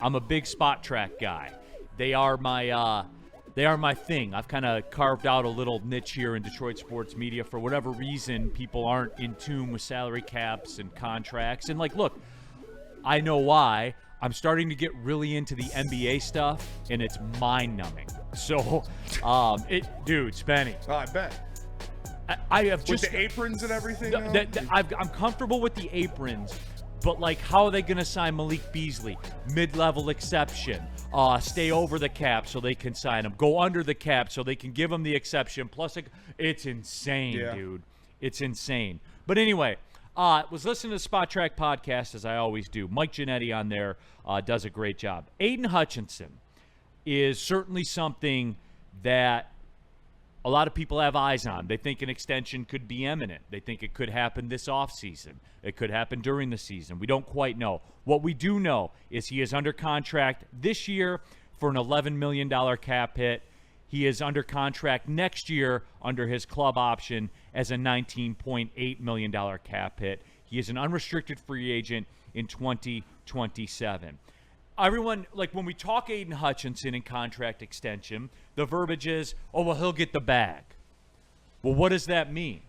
I'm a big spot track guy. They are my thing. I've kind of carved out a little niche here in Detroit sports media. For whatever reason, people aren't in tune with salary caps and contracts. And look, I know why. I'm starting to get really into the NBA stuff, and it's mind-numbing. So, dude, Spenny. Oh, I bet. I have just with the aprons and everything. I'm comfortable with the aprons, but how are they going to sign Malik Beasley? Mid-level exception. Stay over the cap so they can sign him. Go under the cap so they can give him the exception. Plus, it's insane, dude. It's insane. But anyway. Was listening to the Spot Track podcast, as I always do. Mike Giannetti on there does a great job. Aidan Hutchinson is certainly something that a lot of people have eyes on. They think an extension could be imminent. They think it could happen this offseason. It could happen during the season. We don't quite know. What we do know is he is under contract this year for an $11 million cap hit. He is under contract next year under his club option as a $19.8 million cap hit. He is an unrestricted free agent in 2027. Everyone, when we talk Aidan Hutchinson and contract extension, the verbiage is, oh, well, he'll get the bag. Well, what does that mean?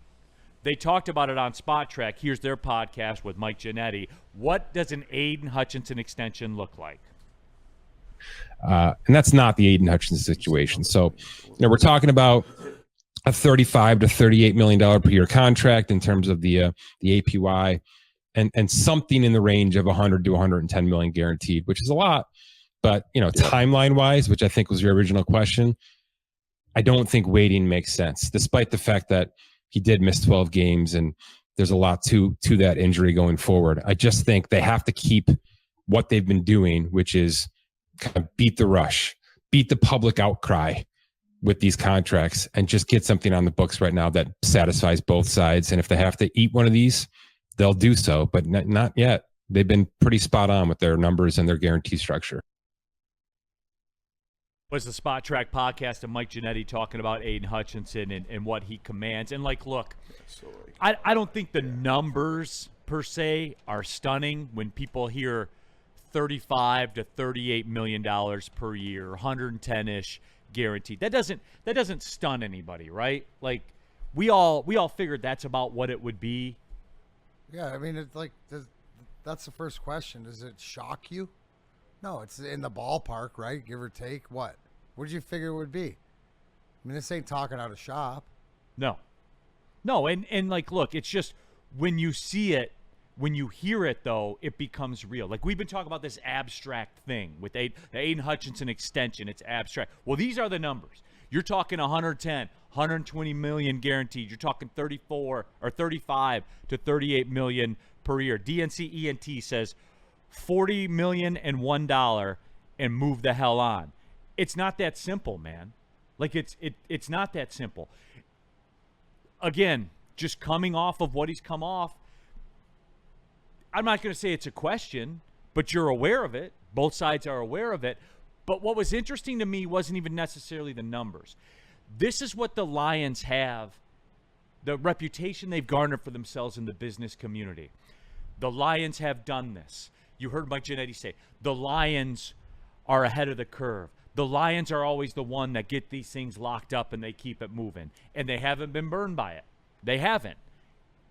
They talked about it on Spot Track. Here's their podcast with Mike Giannetti. What does an Aidan Hutchinson extension look like? And that's not the Aidan Hutchinson situation. So, we're talking about a $35 to $38 million per year contract in terms of the APY, and something in the range of 100 to 110 million guaranteed, which is a lot. But timeline wise, which I think was your original question, I don't think waiting makes sense, despite the fact that he did miss 12 games and there's a lot to that injury going forward. I just think they have to keep what they've been doing, which is kind of beat the rush, beat the public outcry with these contracts, and just get something on the books right now that satisfies both sides. And if they have to eat one of these, they'll do so, but not yet. They've been pretty spot on with their numbers and their guarantee structure. Was the Spot Track podcast and Mike Giannetti talking about Aidan Hutchinson and what he commands. And look, I don't think the numbers per se are stunning when people hear $35 to $38 million per year, 110-ish guaranteed. That doesn't stun anybody, right? We all figured that's about what it would be. Yeah, I mean, it's that's the first question. Does it shock you? No, it's in the ballpark, right? Give or take. What did you figure it would be? I mean, this ain't talking out of shop. No, and look, it's just when you see it. When you hear it, though, it becomes real. We've been talking about this abstract thing with the Aidan Hutchinson extension. It's abstract. Well, these are the numbers. You're talking 110, 120 million guaranteed. You're talking 34 or 35 to 38 million per year. DNC ENT says $40 million and $1 and move the hell on. It's not that simple, man. It's not that simple. Again, just coming off of what he's come off. I'm not going to say it's a question, but you're aware of it. Both sides are aware of it. But what was interesting to me wasn't even necessarily the numbers. This is what the Lions have, the reputation they've garnered for themselves in the business community. The Lions have done this. You heard Mike Giannetti say, the Lions are ahead of the curve. The Lions are always the one that get these things locked up and they keep it moving. And they haven't been burned by it. They haven't.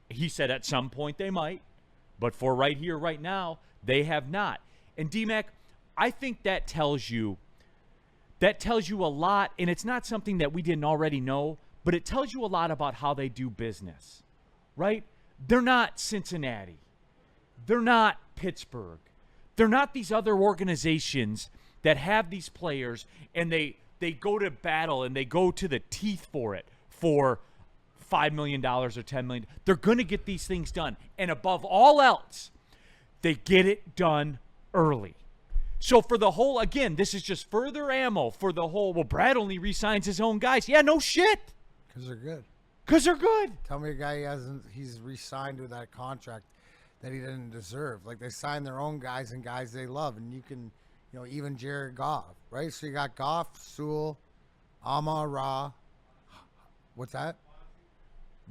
He said at some point they might. But for right here, right now, they have not. And D-Mac, I think that tells you a lot, and it's not something that we didn't already know, but it tells you a lot about how they do business, right? They're not Cincinnati. They're not Pittsburgh. They're not these other organizations that have these players, and they go to battle and they go to the teeth for it for $5 million or $10 million. They're going to get these things done. And above all else, they get it done early. So for the whole, again, this is just further ammo for the whole, well, Brad only re-signs his own guys. Yeah, no shit. Because they're good. Because they're good. Tell me a guy he's re-signed with that contract that he didn't deserve. They sign their own guys and guys they love. And you can, even Jared Goff, right? So you got Goff, Sewell, Amon-Ra. What's that?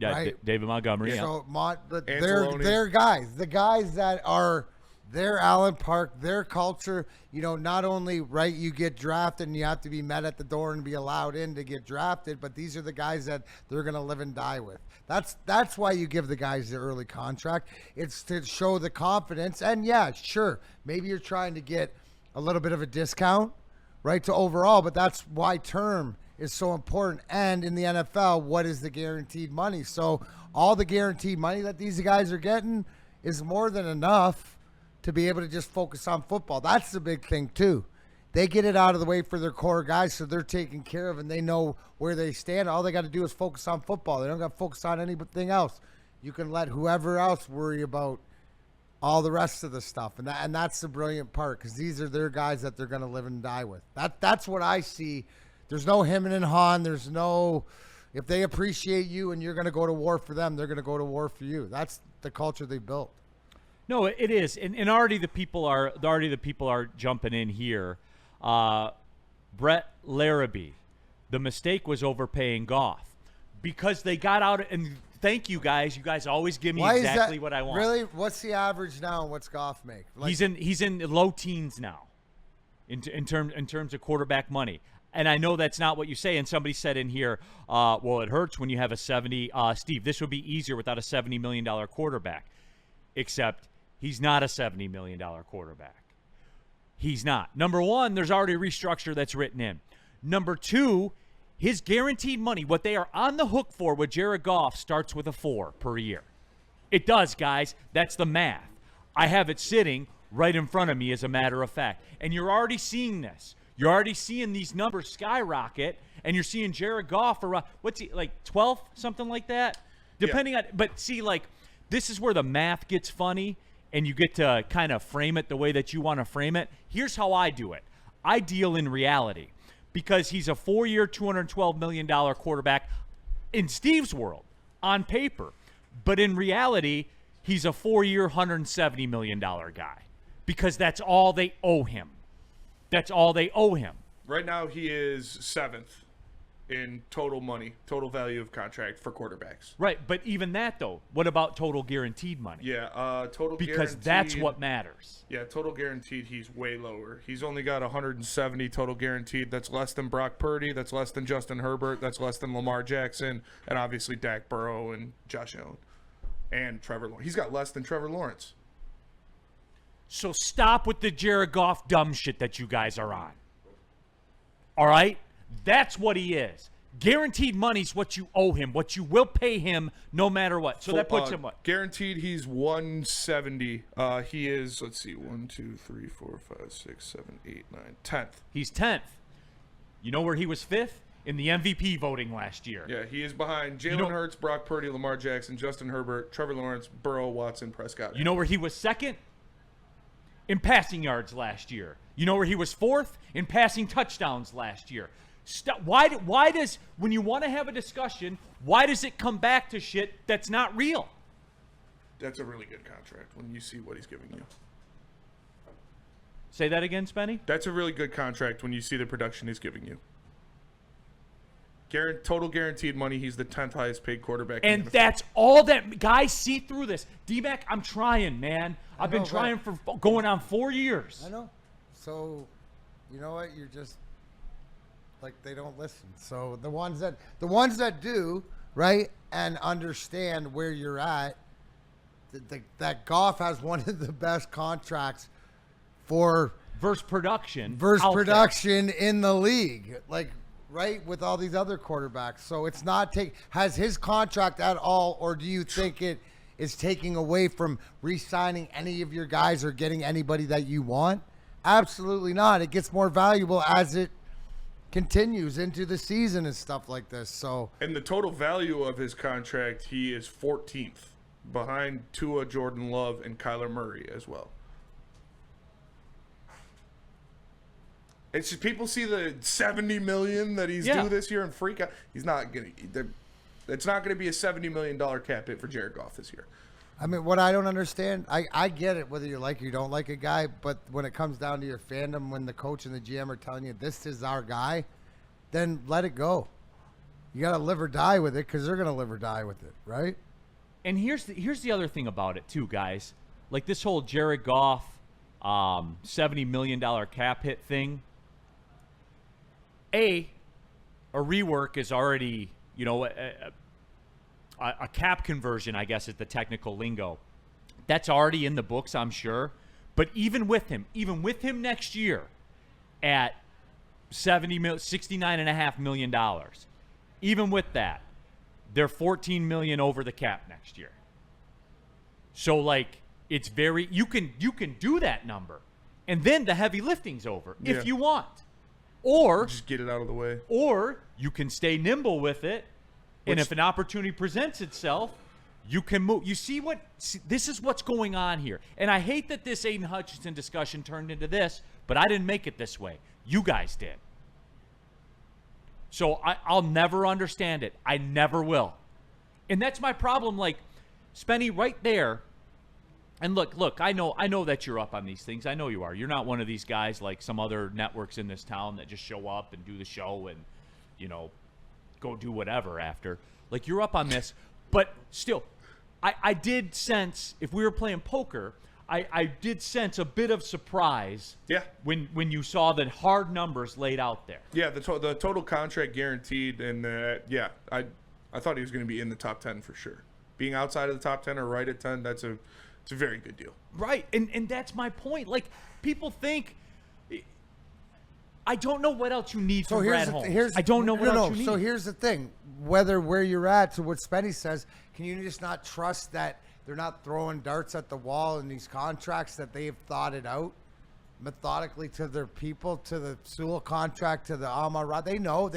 Yeah, right? David Montgomery. So yeah. they're guys. The guys that are their Allen Park, their culture, not only, right, you get drafted and you have to be met at the door and be allowed in to get drafted, but these are the guys that they're going to live and die with. That's why you give the guys the early contract. It's to show the confidence. And yeah, sure, maybe you're trying to get a little bit of a discount, right, to overall, but that's why term is so important. And in the NFL, what is the guaranteed money? So all the guaranteed money that these guys are getting is more than enough to be able to just focus on football. That's the big thing too. They get it out of the way for their core guys, so they're taken care of and they know where they stand. All they got to do is focus on football. They don't got to focus on anything else. You can let whoever else worry about all the rest of the stuff. And that's the brilliant part, because these are their guys that they're going to live and die with. That's what I see. There's no him and Han. There's no, if they appreciate you and you're going to go to war for them, they're going to go to war for you. That's the culture they built. No, it is, and already the people are jumping in here. Brett Larrabee, the mistake was overpaying Goff because they got out. And thank you guys. You guys always give me exactly what I want. Really? What's the average now? And what's Goff make? Like, he's in low teens now, in terms of quarterback money. And I know that's not what you say. And somebody said in here, well, it hurts when you have a 70. Steve, this would be easier without a $70 million quarterback, except he's not a $70 million quarterback. He's not. Number one, there's already a restructure that's written in. Number two, his guaranteed money, what they are on the hook for with Jared Goff, starts with a 4 per year. It does, guys. That's the math. I have it sitting right in front of me, as a matter of fact. And you're already seeing this. You're already seeing these numbers skyrocket, and you're seeing Jared Goff around, what's he, like 12th, something like that? Depending on, but see, like, this is where the math gets funny, and you get to kind of frame it the way that you want to frame it. Here's how I do it. I deal in reality, because he's a 4-year, $212 million quarterback in Steve's world, on paper. But in reality, he's a 4-year, $170 million guy, because that's all they owe him. That's all they owe him. Right now, he is 7th in total money, total value of contract for quarterbacks. Right, but even that, though, what about total guaranteed money? Yeah, total because guaranteed. That's what matters. Yeah, total guaranteed, he's way lower. He's only got 170 total guaranteed. That's less than Brock Purdy. That's less than Justin Herbert. That's less than Lamar Jackson. And obviously Dak Burrow and Josh Allen. And Trevor Lawrence. He's got less than Trevor Lawrence. So stop with the Jared Goff dumb shit that you guys are on. All right? That's what he is. Guaranteed money's what you owe him, what you will pay him no matter what. So that puts him what? Guaranteed, he's 170. He is, let's see, 1, 2, 3, 4, 5, 6, 7, 8, 9, 10th. He's 10th. You know where he was 5th? In the MVP voting last year. Yeah, he is behind Jalen Hurts, Brock Purdy, Lamar Jackson, Justin Herbert, Trevor Lawrence, Burrow, Watson, Prescott. You know where he was 2nd? In passing yards last year. You know where he was 4th? In passing touchdowns last year. Why does, when you want to have a discussion, why does it come back to shit that's not real? That's a really good contract when you see what he's giving you. Say that again, Spenny? That's a really good contract when you see the production he's giving you. Total guaranteed money, he's the 10th highest paid quarterback. And that's all that guys see through this. D-Mac, I'm trying, man. I've been trying for going on 4 years. I know. So, you know what? You're just like, they don't listen. So the ones that do, right, and understand where you're at, that Goff has one of the best contracts for versus production in the league. Like, right, with all these other quarterbacks. So it's not has his contract at all, or do you think it is taking away from re-signing any of your guys or getting anybody that you want? Absolutely not. It gets more valuable as it continues into the season and stuff like this. So, and the total value of his contract, he is 14th behind Tua, Jordan Love, and Kyler Murray as well. It's just people see the $70 million that he's due this year and freak out. He's not gonna. It's not going to be a $70 million cap hit for Jared Goff this year. I mean, what I don't understand, I get it whether you like or you don't like a guy, but when it comes down to your fandom, when the coach and the GM are telling you this is our guy, then let it go. You got to live or die with it, because they're going to live or die with it, right? And here's the other thing about it too, guys. Like this whole Jared Goff $70 million cap hit thing. A rework is already, a cap conversion, I guess is the technical lingo. That's already in the books, I'm sure. But even with him next year at $69.5 million, even with that, they're $14 million over the cap next year. So like it's very you can do that number, and then the heavy lifting's over if you want, or Just get it out of the way. or you can stay nimble with it, and if an opportunity presents itself, you can move. You see this is what's going on here, and I hate that this Aidan Hutchinson discussion turned into this, but I didn't make it this way. You guys did. So I'll never understand it. I never will. And that's my problem. Like, Spenny, right there. And look, I know that you're up on these things. I know you are. You're not one of these guys like some other networks in this town that just show up and do the show and, go do whatever after. Like, you're up on this. But still, I did sense, if we were playing poker, I did sense a bit of surprise when you saw the hard numbers laid out there. Yeah, the total contract guaranteed, and I thought he was going to be in the top 10 for sure. Being outside of the top 10 or right at 10, it's a very good deal. Right, and that's my point. Like, people think, I don't know what else you need from Brad Holmes. I don't know what else you need. So here's the thing. Where you're at, to what Spenny says, can you just not trust that they're not throwing darts at the wall in these contracts, that they have thought it out methodically to their people, to the Sewell contract, to the Amon-Ra? They know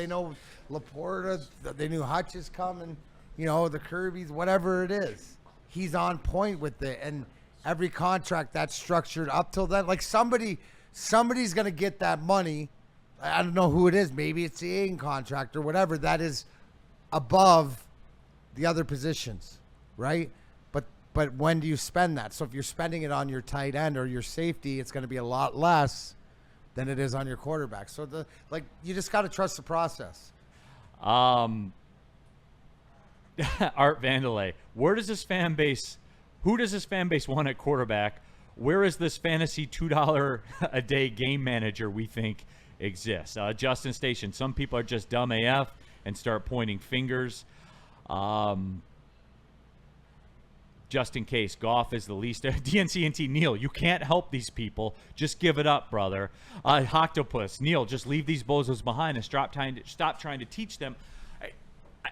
Laporta, they knew Hutch is coming, the Kirby's, whatever it is. He's on point with it. And every contract that's structured up till then, like somebody's going to get that money. I don't know who it is. Maybe it's the Aidan contract or whatever that is above the other positions, right? But when do you spend that? So if you're spending it on your tight end or your safety, it's going to be a lot less than it is on your quarterback. So you just got to trust the process. Art Vandelay, who does this fan base want at quarterback? Where is this fantasy $2 a day game manager we think exists? Justin Station, some people are just dumb AF and start pointing fingers. Just in case, Goff is the least. DNCNT, Neil, you can't help these people. Just give it up, brother. Octopus, Neil, just leave these bozos behind and stop trying to teach them.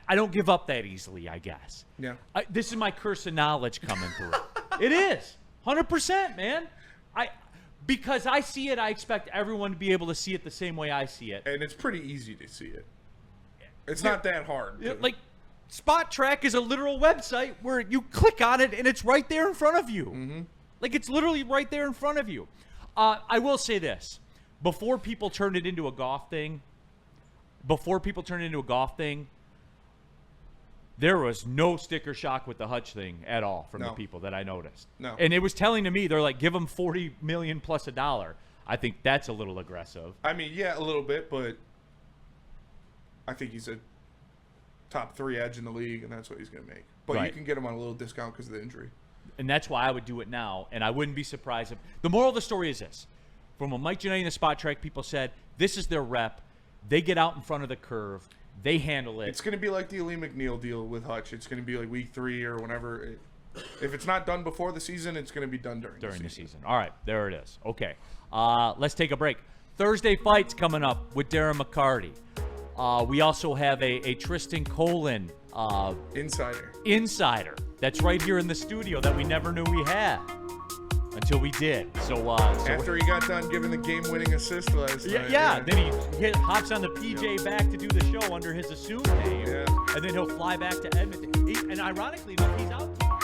I don't give up that easily, I guess. Yeah. This is my curse of knowledge coming through. It is 100%, man. Because I see it, I expect everyone to be able to see it the same way I see it. And it's pretty easy to see it. It's not that hard. Like, Spot Track is a literal website where you click on it and it's right there in front of you. Mm-hmm. Like, it's literally right there in front of you. I will say this. Before people turned it into a Goff thing, there was no sticker shock with the Hutch thing at all from the people that I noticed. No. And it was telling to me, they're like, give him $40 million plus $1. I think that's a little aggressive. I mean, yeah, a little bit, but I think he's a top 3 edge in the league, and that's what he's going to make. But you can get him on a little discount because of the injury. And that's why I would do it now, and I wouldn't be surprised if – the moral of the story is this. From what Mike Giannetti and the Spot Track people said, this is their rep. They get out in front of the curve. They handle it. It's going to be like the Ali McNeil deal with Hutch. It's going to be like week 3 or whenever. If it's not done before the season, it's going to be done during the season. All right, there it is. Okay, let's take a break. Thursday fights coming up with Darren McCarty. We also have a Tristan Colin insider that's right here in the studio that we never knew we had until we did. So after he got done giving the game-winning assist last night. Yeah. Then he hops on the PJ back to do the show under his assumed name, and then he'll fly back to Edmonton. And ironically enough, he's out tomorrow.